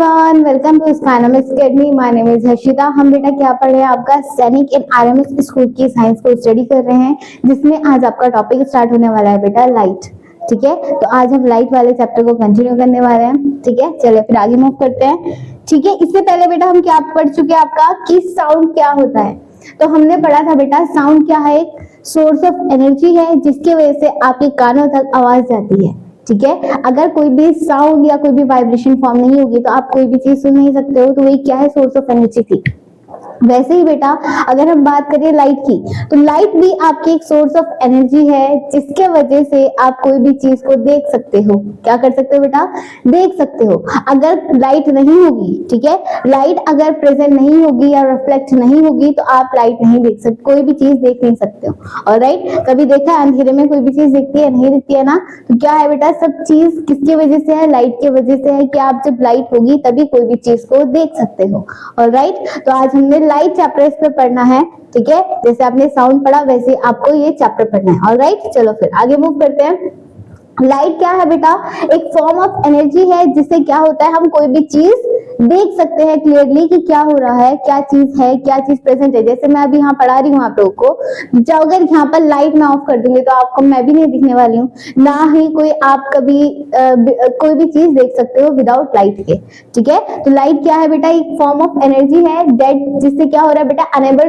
Everyone, welcome to Skynomics academy. My name is Harshita. हम बेटा क्या पढ़ रहे हैं, आपका सैनिक एंड आरएमएस स्कूल की साइंस को स्टडी कर रहे हैं, जिसमें आज आपका टॉपिक स्टार्ट होने वाला है बेटा लाइट। ठीक है, तो आज हम लाइट वाले चैप्टर को कंटिन्यू करने वाले हैं। ठीक है, चलिए फिर आगे मूव करते हैं। ठीक है, इससे पहले बेटा हम क्या पढ़ चुके हैं आपका कि साउंड क्या होता है। तो हमने पढ़ा था बेटा साउंड क्या है, एक सोर्स ऑफ एनर्जी है जिसकी वजह से आपके कानों तक आवाज जाती है। ठीक है, अगर कोई भी साउंड या कोई भी वाइब्रेशन फॉर्म नहीं होगी तो आप कोई भी चीज सुन नहीं सकते हो, तो वही क्या है, सोर्स ऑफ एनर्जी थी। वैसे ही बेटा अगर हम बात करें लाइट की, तो लाइट भी आपकी एक सोर्स ऑफ एनर्जी है जिसके वजह से आप कोई भी चीज को देख सकते हो। क्या कर सकते हो बेटा, देख सकते हो। अगर लाइट नहीं होगी, ठीक है, लाइट अगर प्रेजेंट नहीं होगी या रिफ्लेक्ट नहीं होगी तो आप लाइट नहीं देख सकते, कोई भी चीज देख नहीं सकते हो। ऑलराइट, कभी देखा है अंधेरे में कोई भी चीज दिखती है, नहीं दिखती है ना? तो क्या है बेटा, सब चीज किसकी वजह से है, लाइट की वजह से है कि आप जब लाइट होगी तभी कोई भी चीज को देख सकते हो। ऑलराइट, तो आज हमने लाइट चैप्टर इस पे पढ़ना है। ठीक है, जैसे आपने साउंड पढ़ा वैसे आपको ये चैप्टर पढ़ना है। ऑलराइट, चलो फिर आगे मूव करते हैं। लाइट क्या है बेटा, एक फॉर्म ऑफ एनर्जी है जिससे क्या होता है, हम कोई भी चीज देख सकते हैं क्लियरली कि क्या हो रहा है, क्या चीज है, क्या चीज प्रेजेंट है। जैसे मैं अभी यहाँ पढ़ा रही हूँ आप लोगों को, जब अगर यहाँ पर लाइट मैं ऑफ कर दूंगी तो आपको मैं भी नहीं दिखने वाली हूँ, ना ही कोई आप कभी कोई भी चीज देख सकते हो विदाउट लाइट के। ठीक है, तो लाइट क्या है बेटा, एक फॉर्म ऑफ एनर्जी है दैट जिससे क्या हो रहा है बेटा, अनेबल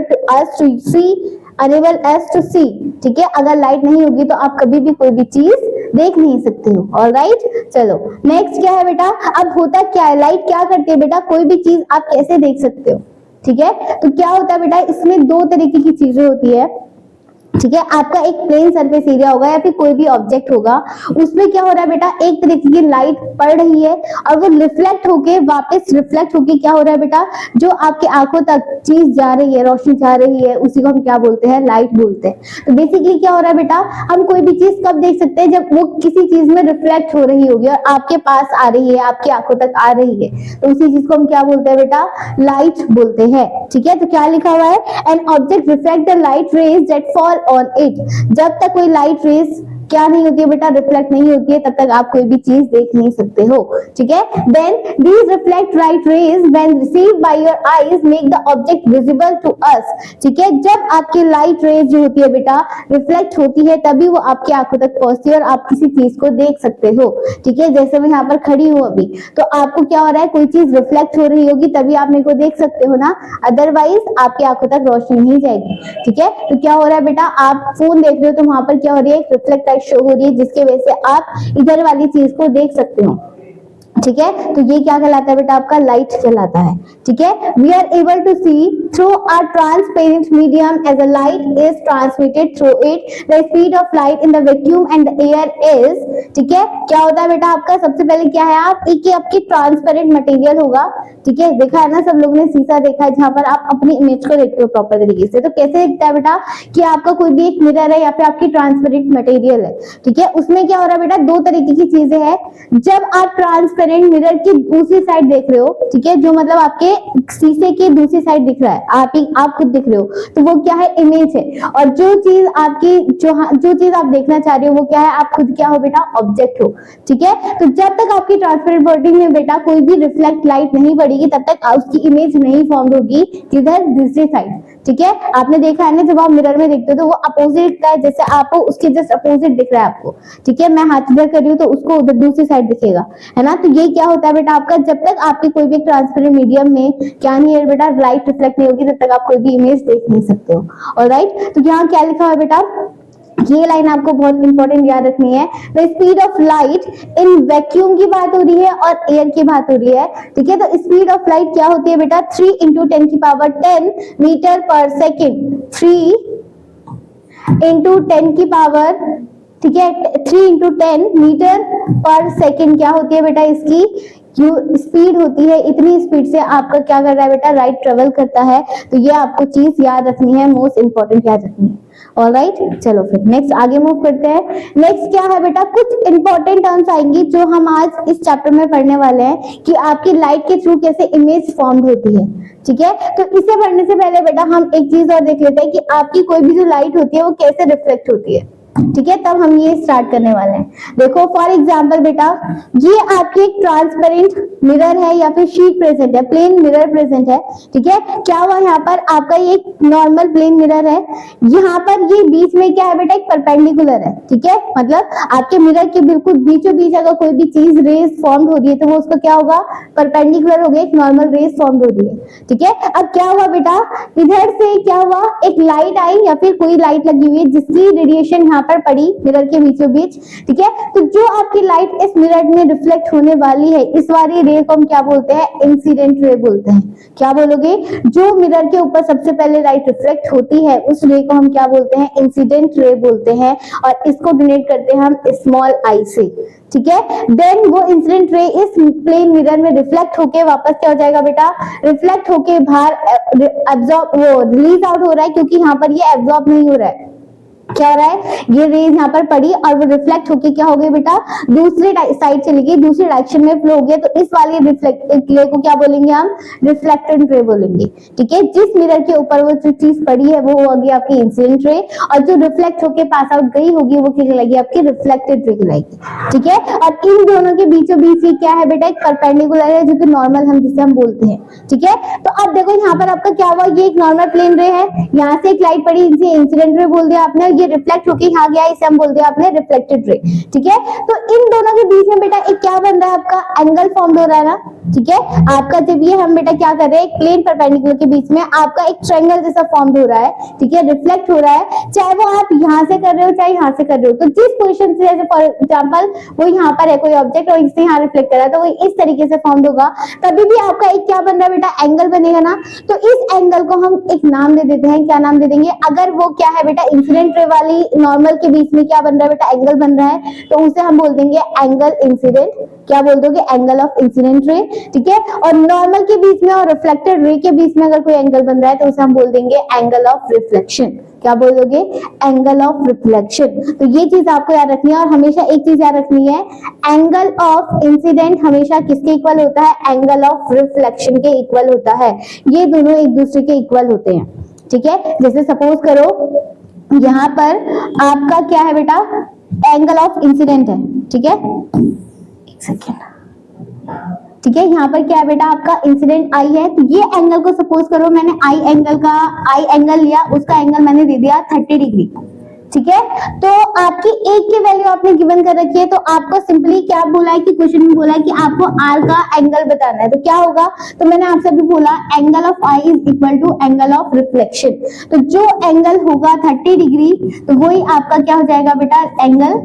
अस टू सी। ठीक है, अगर लाइट नहीं होगी तो आप कभी भी कोई भी चीज देख नहीं सकते हो। ऑलराइट, चलो नेक्स्ट क्या है बेटा, अब होता क्या है, लाइट क्या करती है बेटा, कोई भी चीज आप कैसे देख सकते हो। ठीक है, तो क्या होता है बेटा, इसमें दो तरीके की चीजें होती है। ठीक है, आपका एक प्लेन सरफेस एरिया होगा या फिर कोई भी ऑब्जेक्ट होगा, उसमें क्या हो रहा है बेटा, एक तरीके की लाइट पड़ रही है और वो रिफ्लेक्ट होके वापस रिफ्लेक्ट होके क्या हो रहा है बेटा, जो आपके आंखों तक चीज जा रही है, रोशनी जा रही है, उसी को हम क्या बोलते हैं, लाइट बोलते हैं। तो बेसिकली क्या हो रहा है बेटा, हम कोई भी चीज कब देख सकते हैं, जब वो किसी चीज में रिफ्लेक्ट हो रही होगी और आपके पास आ रही है, आपकी आंखों तक आ रही है, तो उसी चीज को हम क्या बोलते हैं बेटा, लाइट बोलते हैं। ठीक है, तो क्या लिखा हुआ है, an object reflect the light rays that fall on it. जब तक कोई लाइट रेज क्या नहीं होती है बेटा, रिफ्लेक्ट नहीं होती है, तब तक आप कोई भी चीज देख नहीं सकते हो। ठीक है, then these reflect light rays when received by your eyes make the object visible to us. ठीक है, जब आपकी लाइट रेज जो होती है बेटा रिफ्लेक्ट होती है तभी वो आपकी आंखों तक पहुंचती है और आप किसी चीज को देख सकते हो। ठीक है, जैसे मैं यहाँ पर खड़ी हूँ अभी, तो आपको क्या हो रहा है, कोई चीज रिफ्लेक्ट हो रही होगी तभी आप मेरे को देख सकते हो ना, अदरवाइज आपकी आंखों तक रोशनी नहीं जाएगी। ठीक है, तो क्या हो रहा है बेटा, आप फोन देख रहे हो तो वहां पर क्या हो रही है, रिफ्लेक्ट शो हो रही है जिसकी वजह से आप इधर वाली चीज को देख सकते हो। ठीक है, तो ये क्या कहलाता है बेटा, आपका लाइट कहलाता है। ठीक है, we are able to see through a transparent medium as a light is transmitted through it. The speed of light in the vacuum and the air is. ठीक है, क्या होता है बेटा आपका, सबसे पहले क्या है, आप एक आपकी ट्रांसपेरेंट मटेरियल होगा। ठीक है, देखा है ना, सब लोगों ने शीशा देखा है जहां पर आप अपनी इमेज को देखते हो प्रॉपर तरीके से। तो कैसे दिखता है बेटा, कि आपका कोई भी एक मिरर है या फिर आपकी ट्रांसपेरेंट मटेरियल है। ठीक है, उसमें क्या हो रहा है बेटा, दो तरीके की चीजें हैं। जब आप ट्रांसपेरेंट मिरर की दूसरी साइड देख रहे हो, ठीक है, जो मतलब आपके शीशे की दूसरी साइड दिख रहा है, आप खुद दिख रहे हो, तो वो क्या है, इमेज है। और जो चीज आपकी जो चीज आप देखना चाह रहे हो वो क्या है, आप खुद क्या हो बेटा, ऑब्जेक्ट हो। ठीक है, तो जब तक आपकी ट्रांसपेरेंट बॉडी में बेटा कोई भी रिफ्लेक्ट लाइट नहीं पड़ेगी तब तक उसकी इमेज नहीं फॉर्म होगी किधर, दूसरी साइड। ठीक है, आपने देखा है ना, जब आप मिरर में देखते हो तो वो अपोजिट का है, जैसे आपको उसके जस्ट अपोजिट दिख रहा है आपको। ठीक है, मैं हाथ इधर कर रही हूँ तो उसको उधर दूसरी साइड दिखेगा, है ना। तो ये क्या होता है बेटा आपका, जब तक आपके कोई भी ट्रांसपेरेंट मीडियम में क्या नहीं है बेटा, लाइट रिफ्लेक्ट नहीं होगी तब तक आप कोई भी इमेज देख नहीं सकते हो। ऑलराइट, तो यहाँ क्या लिखा हुआ है बेटा, ये लाइन आपको बहुत इंपॉर्टेंट याद रखनी है। The speed of light in vacuum की बात हो रही है और एयर की बात हो रही है। ठीक है, तो स्पीड ऑफ लाइट क्या होती है बेटा, 3 × 10⁻10 मीटर पर सेकेंड। 3 × 10⁻, ठीक है, 3 × 10 मीटर पर सेकेंड क्या होती है बेटा, इसकी स्पीड होती है। इतनी स्पीड से आपका क्या कर रहा है बेटा, लाइट ट्रेवल करता है। तो ये आपको चीज याद रखनी है, मोस्ट इंपॉर्टेंट याद रखनी है। ऑलराइट, चलो फिर नेक्स्ट आगे मूव करते हैं। नेक्स्ट क्या है बेटा, कुछ इंपॉर्टेंट टर्म्स आएंगी जो हम आज इस चैप्टर में पढ़ने वाले हैं कि आपकी लाइट के थ्रू कैसे इमेज फॉर्म होती है। ठीक है, तो इसे पढ़ने से पहले बेटा हम एक चीज और देख लेते हैं कि आपकी कोई भी जो लाइट होती है वो कैसे रिफ्लेक्ट होती है। ठीक है, तब हम ये स्टार्ट करने वाले हैं। देखो फॉर एग्जांपल बेटा, ये आपकी एक ट्रांसपेरेंट मिरर है या फिर शीट प्रेजेंट है, प्लेन मिरर प्रेजेंट है। ठीक है, क्या हुआ यहाँ पर आपका ये एक नॉर्मल प्लेन मिरर है, यहाँ पर ये बीच में क्या है बेटा, एक परपेंडिकुलर है। ठीक है, मतलब आपके मिरर के बिल्कुल बीचों बीच अगर कोई भी चीज रेज फॉर्म हो रही है तो वो उसका क्या होगा, परपेंडिकुलर हो गया, एक नॉर्मल रेज फॉर्म हो रही है। ठीक है, अब क्या हुआ बेटा, इधर से क्या हुआ, एक लाइट आई या फिर कोई लाइट लगी हुई है जिसकी रेडिएशन यहाँ पर पड़ी मिरर के बीचों बीच। ठीक है, तो जो आपकी लाइट इस मिरर में रिफ्लेक्ट होने वाली है, इस वाली रे को हम क्या बोलते हैं, इंसिडेंट रे बोलते हैं। क्या बोलोगे, जो मिरर के ऊपर सबसे पहले लाइट रिफ्लेक्ट होती है उस रे को हम क्या बोलते हैं, इंसिडेंट रे बोलते हैं, और इसको डिनोट करते हैं हम स्मॉल आई से। ठीक है, देन वो इंसिडेंट रे इस प्लेन मिरर में रिफ्लेक्ट होके वापस क्या हो जाएगा बेटा, रिफ्लेक्ट होके बाहर एब्जॉर्ब, वो रिलीज आउट हो रहा है, क्योंकि यहाँ पर ये एब्जॉर्ब नहीं हो रहा है। क्या हो रहा है, ये रेज यहाँ पर पड़ी और वो रिफ्लेक्ट होके क्या हो गई बेटा, दूसरी साइड चली गई, दूसरी डायरेक्शन में फ्लो हो गया, तो इस वाली रिफ्लेक्टेड रे को क्या बोलेंगे हम, रिफ्लेक्टेड रे बोलेंगे। ठीक है, जिस मिरर के ऊपर वो जो चीज पड़ी है वो होगी आपकी इंसिडेंट रे, और जो रिफ्लेक्ट होके पास आउट गई होगी वो क्या कहलाएगी, आपकी रिफ्लेक्टेड रे कहलाएगी। ठीक है, और इन दोनों के बीचों बीच ये क्या है बेटा, एक परपेंडिकुलर है जो कि नॉर्मल हम जिसे हम बोलते हैं। ठीक है, तो अब देखो यहाँ पर आपका क्या हुआ, ये एक नॉर्मल प्लेन रे है, यहाँ से एक लाइट पड़ी, इसे इंसिडेंट रे बोल दिया आपने, ये रिफ्लेक्ट होके यहाँ गया, इसे हम बोल दिया आपने रिफ्लेक्टेड रे। ठीक है, तो इन दोनों के बीच में बेटा एक क्या बन रहा है, आपका एंगल फॉर्म हो रहा है ना। ठीक है, आपका जब ये हम बेटा क्या कर रहे हैं, एक प्लेन परपेंडिकुलर के बीच में आपका एक ट्रायंगल जैसा फॉर्म हो रहा है। ठीक है, रिफ्लेक्ट हो रहा है, चाहे वो आप यहाँ से कर रहे हो चाहे यहाँ से कर रहे हो, तो जिस पोजीशन से, जैसे फॉर एग्जांपल वो यहाँ पर है कोई ऑब्जेक्ट और इससे यहाँ रिफ्लेक्ट कर रहा है, तो वो इस तरीके से फॉर्म होगा, तभी भी आपका एक क्या बन रहा है बेटा, एंगल बनेगा ना। तो इस एंगल को हम एक नाम दे देते हैं, क्या नाम दे देंगे, अगर वो क्या है बेटा, इंसिडेंट रे वाली नॉर्मल के बीच में क्या बन रहा है बेटा, एंगल बन रहा है, तो उसे हम बोल देंगे एंगल इंसिडेंट। क्या बोल दोगे, एंगल ऑफ इंसिडेंट रे। ठीक है, और नॉर्मल के बीच में और रिफ्लेक्टेड रे के बीच में अगर कोई एंगल बन रहा है तो उसे हम बोल देंगे एंगल ऑफ रिफ्लेक्शन। क्या बोलोगे, एंगल ऑफ रिफ्लेक्शन। तो ये चीज आपको याद रखनी है, और हमेशा एक चीज याद रखनी है, एंगल ऑफ इंसिडेंट हमेशा किसके इक्वल होता है, एंगल ऑफ रिफ्लेक्शन के इक्वल होता है। ये दोनों एक दूसरे के इक्वल होते हैं। ठीक है, जैसे सपोज करो यहाँ पर आपका क्या है बेटा, एंगल ऑफ इंसिडेंट है। ठीक है, एक सेकेंड। ठीक है, यहाँ पर क्या है बेटा, आपका इंसिडेंट आई है, तो ये एंगल को सपोज करो मैंने आई एंगल लिया, उसका एंगल मैंने दे दिया 30 डिग्री। ठीक है, तो आपकी एक की वैल्यू आपने गिवन कर रखी है, तो आपको सिंपली क्या बोला है कि क्वेश्चन में बोला है कि आपको आर का एंगल बताना है, तो क्या होगा, तो मैंने आपसे भी बोला angle of I is equal to angle of reflection. तो जो एंगल होगा 30 डिग्री, तो वही आपका क्या हो जाएगा बेटा, एंगल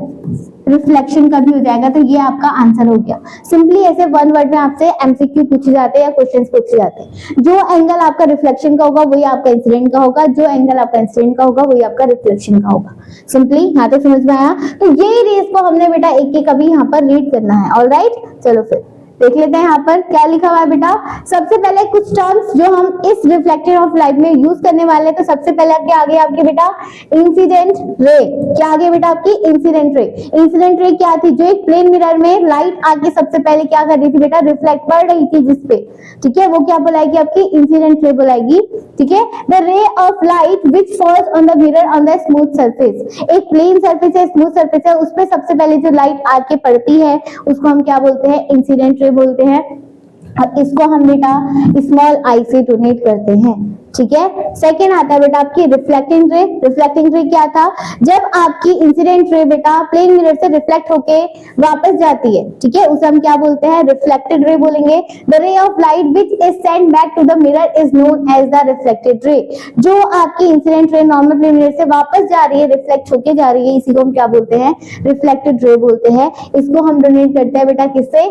रिफ्लेक्शन का भी हो जाएगा। तो ये आपका आंसर हो गया। सिंपली ऐसे वन वर्ड में आपसे एमसीक्यू पूछे जाते हैं या क्वेश्चंस पूछे जाते हैं। जो एंगल आपका रिफ्लेक्शन का होगा वही आपका इंसिडेंट का होगा, जो एंगल आपका इंसिडेंट का होगा वही आपका रिफ्लेक्शन का होगा। सिंपली यहाँ तक समझ में आया। तो ये रेस को हमने बेटा एक एक अभी यहाँ पर रीड करना है। ऑलराइट, चलो फिर देख लेते हैं यहाँ पर क्या लिखा हुआ है बेटा। सबसे पहले कुछ टर्म्स जो हम इस रिफ्लेक्टेड ऑफ लाइट में यूज करने वाले हैं, तो सबसे पहले क्या आगे आपके बेटा, इंसिडेंट रे। क्या आगे बेटा आपकी, इंसिडेंट रे। इंसिडेंट रे क्या थी, जो एक प्लेन मिरर में लाइट आके सबसे पहले क्या कर रही थी बेटा, रिफ्लेक्ट पड़ रही थी जिसपे। ठीक है, वो क्या बुलाएगी, आपकी इंसिडेंट रे बुलाएगी। ठीक है, the ray of light which falls on the mirror on the smooth surface. एक प्लेन सरफेस है, स्मूथ सरफेस है, उस पर सबसे पहले जो लाइट आके पड़ती है उसको हम क्या बोलते हैं, इंसिडेंट रे बोलते हैं। और इसको हम बेटा स्मॉल आई से डोनेट करते हैं। ठीक है, सेकेंड आता है बेटा आपकी रिफ्लेक्टिंग रे। रिफ्लेक्टिंग रे क्या था, जब आपकी इंसिडेंट रे बेटा प्लेन मिरर से रिफ्लेक्ट होके वापस जाती है, ठीक है, उसे हम क्या बोलते हैं, रिफ्लेक्टेड रे बोलेंगे। The ray of light which is sent back to the mirror is known as the reflected ray. जो आपकी incident ray normal plane mirror से वापस जा रही है, रिफ्लेक्ट होके जा रही है, इसी को हम क्या बोलते हैं, रिफ्लेक्टेड रे बोलते हैं। इसको हम डोनेट करते हैं बेटा किससे,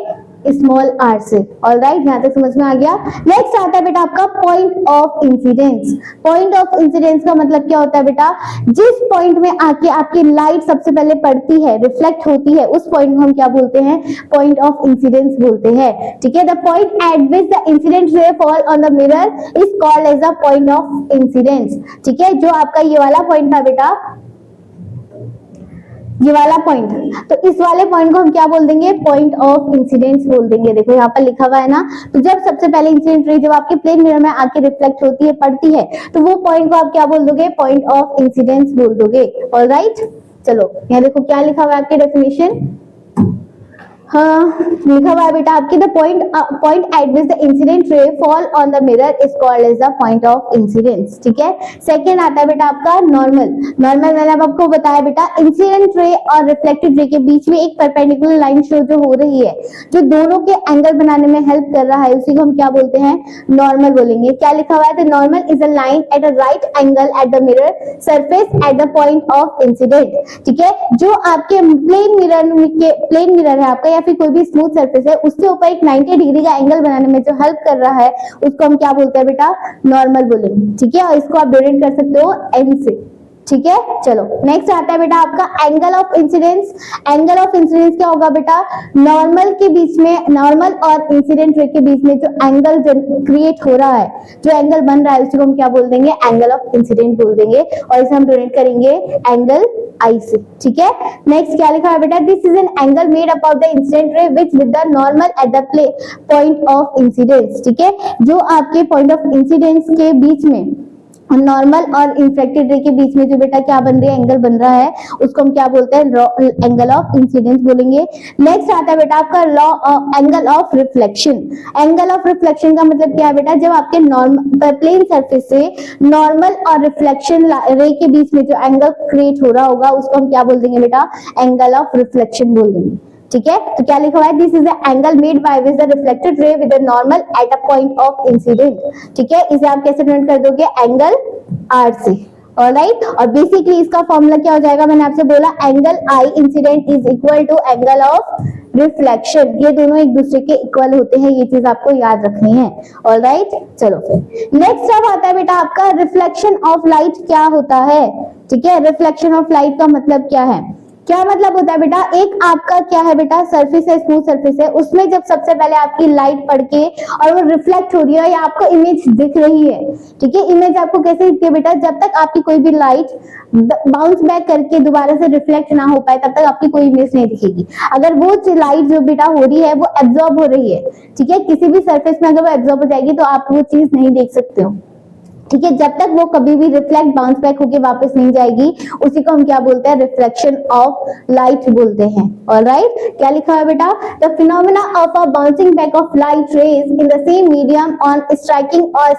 स्मॉल आर से। ऑलराइट, यहाँ तक समझ में आ गया। नेक्स्ट आता है बेटा आपका point of incidence. Point of incidence का मतलब क्या होता है बेटा, जिस पॉइंट में आके आपकी लाइट सबसे पहले पड़ती है, रिफ्लेक्ट होती है, उस पॉइंट को हम क्या बोलते हैं, पॉइंट ऑफ इंसिडेंस बोलते हैं। ठीक है, the point at which the incident ray fall on the mirror is called as the point of incidence. ठीक है, जो आपका ये वाला पॉइंट था बेटा, ये वाला पॉइंट, तो इस वाले पॉइंट को हम क्या बोल देंगे, पॉइंट ऑफ इंसिडेंस बोल देंगे। देखो यहाँ पर लिखा हुआ है ना, तो जब सबसे पहले इंसिडेंट रे जब आपके प्लेन मिरर में आके रिफ्लेक्ट होती है, पड़ती है, तो वो पॉइंट को आप क्या बोल दोगे, पॉइंट ऑफ इंसिडेंस बोल दोगे। ऑलराइट, चलो यहाँ देखो क्या लिखा हुआ है आपके डेफिनेशन। हाँ लिखा हुआ है बेटा आपकी, the point at which the incident ray fall on the mirror is called as the point of incidence. ठीक है, सेकंड आता है बेटा आपका नॉर्मल। नॉर्मल मैंने आपको बताया बेटा, इंसिडेंट रे और रिफ्लेक्टेड रे के बीच में एक परपेंडिकुलर लाइन शो जो हो रही है, जो दोनों के एंगल बनाने में हेल्प कर रहा है, उसी को हम क्या बोलते हैं, नॉर्मल बोलेंगे। क्या लिखा हुआ है, the normal is a line at a right angle at the mirror surface at the point of incident. ठीक है, जो आपके प्लेन मिरर है आपका या फिर कोई भी स्मूथ सरफेस है, उसके ऊपर एक 90 डिग्री का एंगल बनाने में जो हेल्प कर रहा है, उसको हम क्या बोलते हैं बेटा, नॉर्मल बोलेंगे। ठीक है, और इसको आप डिनोट कर सकते हो एन से। ठीक है, चलो नेक्स्ट आता है बेटा आपका angle of incidence. Angle of incidence क्या होगा बेटा, नॉर्मल के बीच में, नॉर्मल और इंसिडेंट रे के बीच में जो एंगल क्रिएट हो रहा है, जो एंगल बन रहा है, उसी को हम क्या बोल देंगे, एंगल ऑफ इंसिडेंट बोल देंगे, और इसे हम डिनोट करेंगे एंगल आई से। ठीक है, नेक्स्ट क्या लिखा है बेटा, this is an angle made up of the incident रे which with the normal at the point of incidence. ठीक है, जो आपके पॉइंट ऑफ इंसिडेंस के बीच में, नॉर्मल और रिफ्लेक्टेड रे के बीच में जो बेटा क्या बन रही है, एंगल बन रहा है, उसको हम क्या बोलते हैं, एंगल ऑफ इंसिडेंस बोलेंगे। नेक्स्ट आता है बेटा आपका angle of reflection. Angle of reflection का मतलब क्या है बेटा, जब आपके नॉर्मल प्लेन सरफेस से नॉर्मल और रिफ्लेक्शन रे के बीच में जो एंगल क्रिएट हो रहा होगा, उसको हम क्या बोल देंगे बेटा, एंगल ऑफ रिफ्लेक्शन बोल देंगे। ठीक है, तो क्या लिखा हुआ है, this is the angle made by which the reflected ray with the normal at a point of incident. ठीक है, इसे आप कैसे डिनोट कर दोगे, एंगल आर से। ऑलराइट, और बेसिकली इसका फॉर्मूला क्या हो जाएगा, मैंने आपसे बोला angle I incident is equal to angle of reflection. ये दोनों एक दूसरे के इक्वल होते हैं, ये चीज आपको याद रखनी है। ऑलराइट, चलो फिर नेक्स्ट अब आता है बेटा आपका रिफ्लेक्शन ऑफ लाइट क्या होता है। ठीक है, रिफ्लेक्शन ऑफ लाइट का मतलब क्या है, क्या मतलब होता है बेटा, एक आपका क्या है बेटा, सरफेस है, स्मूथ सरफेस है, उसमें जब सबसे पहले आपकी लाइट पड़ के और वो रिफ्लेक्ट हो रही है या आपको इमेज दिख रही है। ठीक है, इमेज आपको कैसे दिखती है बेटा, जब तक आपकी कोई भी लाइट बाउंस बैक करके दोबारा से रिफ्लेक्ट ना हो पाए, तब तक आपकी कोई इमेज नहीं दिखेगी। अगर वो लाइट जो बेटा हो रही है वो एब्जॉर्ब हो रही है, ठीक है, किसी भी सरफेस में अगर वो एब्जॉर्ब हो जाएगी तो आप वो चीज नहीं देख सकते हो। ठीक है, जब तक वो कभी भी रिफ्लेक्ट बाउंस बैक होके वापस नहीं जाएगी, उसी को हम क्या बोलते हैं, रिफ्लेक्शन ऑफ लाइट बोलते हैं। ऑलराइट, क्या लिखा है बेटा, the phenomena of a bouncing back of light rays in the same medium on striking और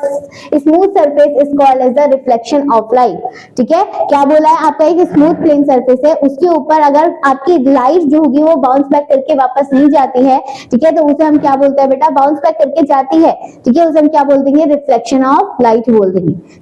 smooth surface is called as the reflection of light. ठीक है, क्या बोला है, आपका एक स्मूथ प्लेन सरफेस है, उसके ऊपर अगर आपकी लाइट जो होगी वो बाउंस बैक करके वापस नहीं जाती है, ठीक है, तो उसे हम क्या बोलते हैं बेटा, बाउंस बैक करके जाती है, ठीक है, उसे हम क्या बोल देंगे, रिफ्लेक्शन ऑफ लाइट बोल देंगे।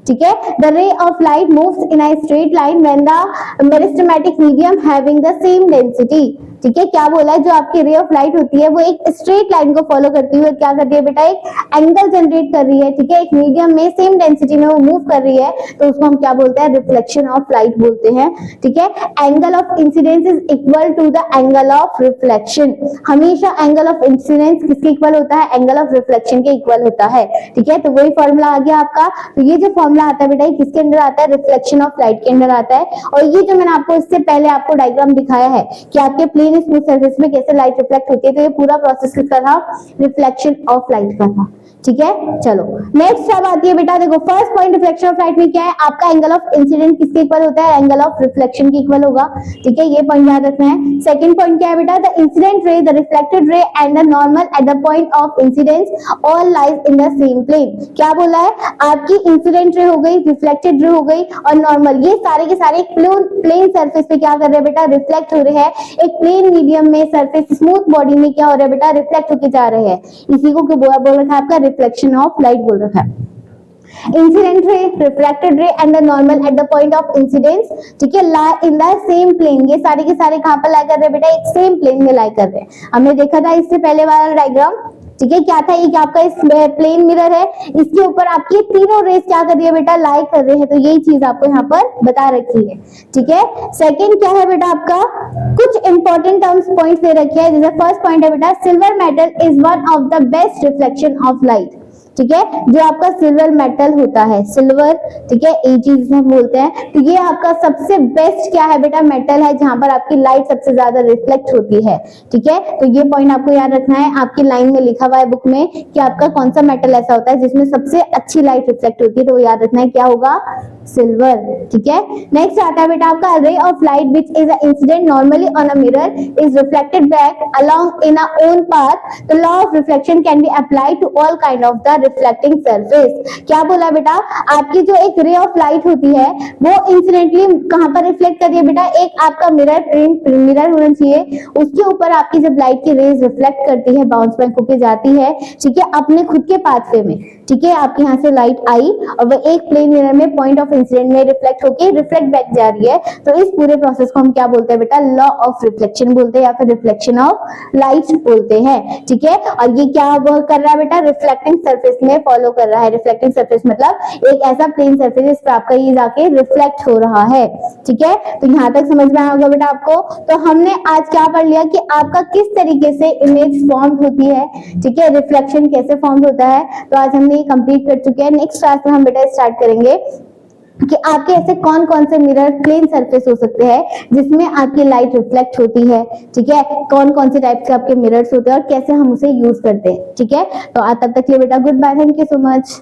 ठीक है, the ray of light moves in a straight line when the meristematic medium having the same density. ठीक है, क्या बोला है, जो आपकी रे ऑफ लाइट होती है वो एक स्ट्रेट लाइन को फॉलो करती हुए क्या कर रही है बेटा, एक एंगल जनरेट कर रही है। ठीक है, एक मीडियम में सेम डेंसिटी में वो मूव कर रही है, तो उसको हम क्या बोलते हैं, रिफ्लेक्शन ऑफ लाइट बोलते हैं। ठीक है, angle of incidence is equal to the angle of reflection. हमेशा एंगल ऑफ इंसिडेंस किसके इक्वल होता है, एंगल ऑफ रिफ्लेक्शन के इक्वल होता है। ठीक है, तो वही फॉर्मूला आ गया आपका। तो ये जो फॉर्मूला आता है बेटा, ये किसके अंदर आता है, रिफ्लेक्शन ऑफ लाइट के अंदर आता है। और ये जो मैंने आपको इससे पहले आपको डायग्राम दिखाया है कि आपके प्लेन स्मूथ सरफेस में कैसे लाइट रिफ्लेक्ट होती है, तो ये पूरा प्रोसेस किसका था, रिफ्लेक्शन ऑफ लाइट का था। ठीक है, चलो नेक्स्ट अब आती है बेटा, देखो first point reflection of light में क्या है, आपका एंगल ऑफ इंसिडेंट किसके इक्वल होता है, एंगल ऑफ रिफ्लेक्शन के इक्वल होगा। ठीक है, ये पॉइंट याद रखना है। सेकंड पॉइंट क्या है बेटा, the incident ray, the reflected ray and the normal at the point of incidence all lies in the same plane. क्या बोला है, आपकी इंसिडेंट रे हो गई, रिफ्लेक्टेड रे हो गई और नॉर्मल, ये सारे के सारे प्लेन सरफेस पे क्या कर रहे हैं बेटा, रिफ्लेक्ट हो रहे हैं, एक प्लेन मीडियम में सरफेस स्मूथ बॉडी में क्या हो रहा है बेटा, रिफ्लेक्ट होके जा रहे हैं। इसी को क्या बोल रखा है आपका, रिफ्लेक्शन ऑफ लाइट बोल रखा है। Incident ray, reflected ray and the normal at the point of incidence, ठीक है, लाई इन द सेम प्लेन। ये सारे के सारे कहां पर लाई कर रहे हैं बेटा, एक सेम प्लेन में लाई कर रहे हैं। हमने देखा था इससे पहले वाला डायग्राम। ठीक है, क्या था, ये कि आपका इस प्लेन मिरर है, इसके ऊपर आपकी तीनों रेस क्या कर रही है बेटा, लाई कर रहे हैं। तो यही चीज आपको यहाँ पर बता रखी है। ठीक है, सेकंड क्या है बेटा आपका, कुछ इंपॉर्टेंट टर्म्स पॉइंट्स दे रखे हैं। जैसे फर्स्ट पॉइंट है बेटा, silver metal is one of the best reflection of light. ठीक है, जो आपका सिल्वर मेटल होता है, सिल्वर, ठीक है, ये चीज हम बोलते हैं। तो ये आपका सबसे बेस्ट क्या है बेटा, मेटल है, जहां पर आपकी लाइट सबसे ज्यादा रिफ्लेक्ट होती है। ठीक है, तो ये पॉइंट आपको याद रखना है। आपकी लाइन में लिखा हुआ है बुक में कि आपका कौन सा मेटल ऐसा होता है जिसमें सबसे अच्छी लाइट रिफ्लेक्ट होती है, तो वो याद रखना है, क्या होगा, सिल्वर। ठीक है, नेक्स्ट आता है बेटा आपका ray of light which is a incident normally on a mirror is reflected back along in a own path, the law of reflection can be applied to all kind of the reflecting surface. क्या बोला बेटा, आपकी जो एक रे of light होती है वो इंसिडेंटली कहां पर रिफ्लेक्ट कर रही है बेटा, एक आपका मिरर होना चाहिए, उसके ऊपर आपकी जब लाइट की रेज रिफ्लेक्ट करती है, बाउंस बैक होके जाती है, ठीक है, अपने खुद के पाथवे में, ठीक है, आपके यहाँ से लाइट आई और वो एक प्लेन मिरर में पॉइंट ऑफ इंसिडेंट में रिफ्लेक्ट होके रिफ्लेक्ट बैक जा रही है, तो इस पूरे प्रोसेस को हम क्या बोलते हैं बेटा, लॉ ऑफ रिफ्लेक्शन बोलते हैं या फिर रिफ्लेक्शन ऑफ लाइट बोलते हैं। ठीक है, और ये क्या वो कर रहा है बेटा, रिफ्लेक्टिंग सरफेस में फॉलो कर रहा है। रिफ्लेक्टिंग सरफेस मतलब एक ऐसा प्लेन सरफेस जिस पर आपका ये जाके रिफ्लेक्ट हो रहा है। ठीक है, तो यहाँ तक समझ में आया होगा बेटा आपको। तो हमने आज क्या पढ़ लिया कि आपका किस तरीके से इमेज फॉर्म होती है, ठीक है, रिफ्लेक्शन कैसे फॉर्म होता है, तो आज हमने ये कंप्लीट कर चुके हैं। नेक्स्ट क्लास में हम बेटा स्टार्ट करेंगे कि आपके ऐसे कौन कौन से मिरर प्लेन सरफेस हो सकते हैं जिसमें आपकी लाइट रिफ्लेक्ट होती है। ठीक है, कौन कौन से टाइप के आपके मिरर्स होते हैं और कैसे हम उसे यूज करते हैं। ठीक है, तो आज तब तक के लिए बेटा goodbye, thank you so much.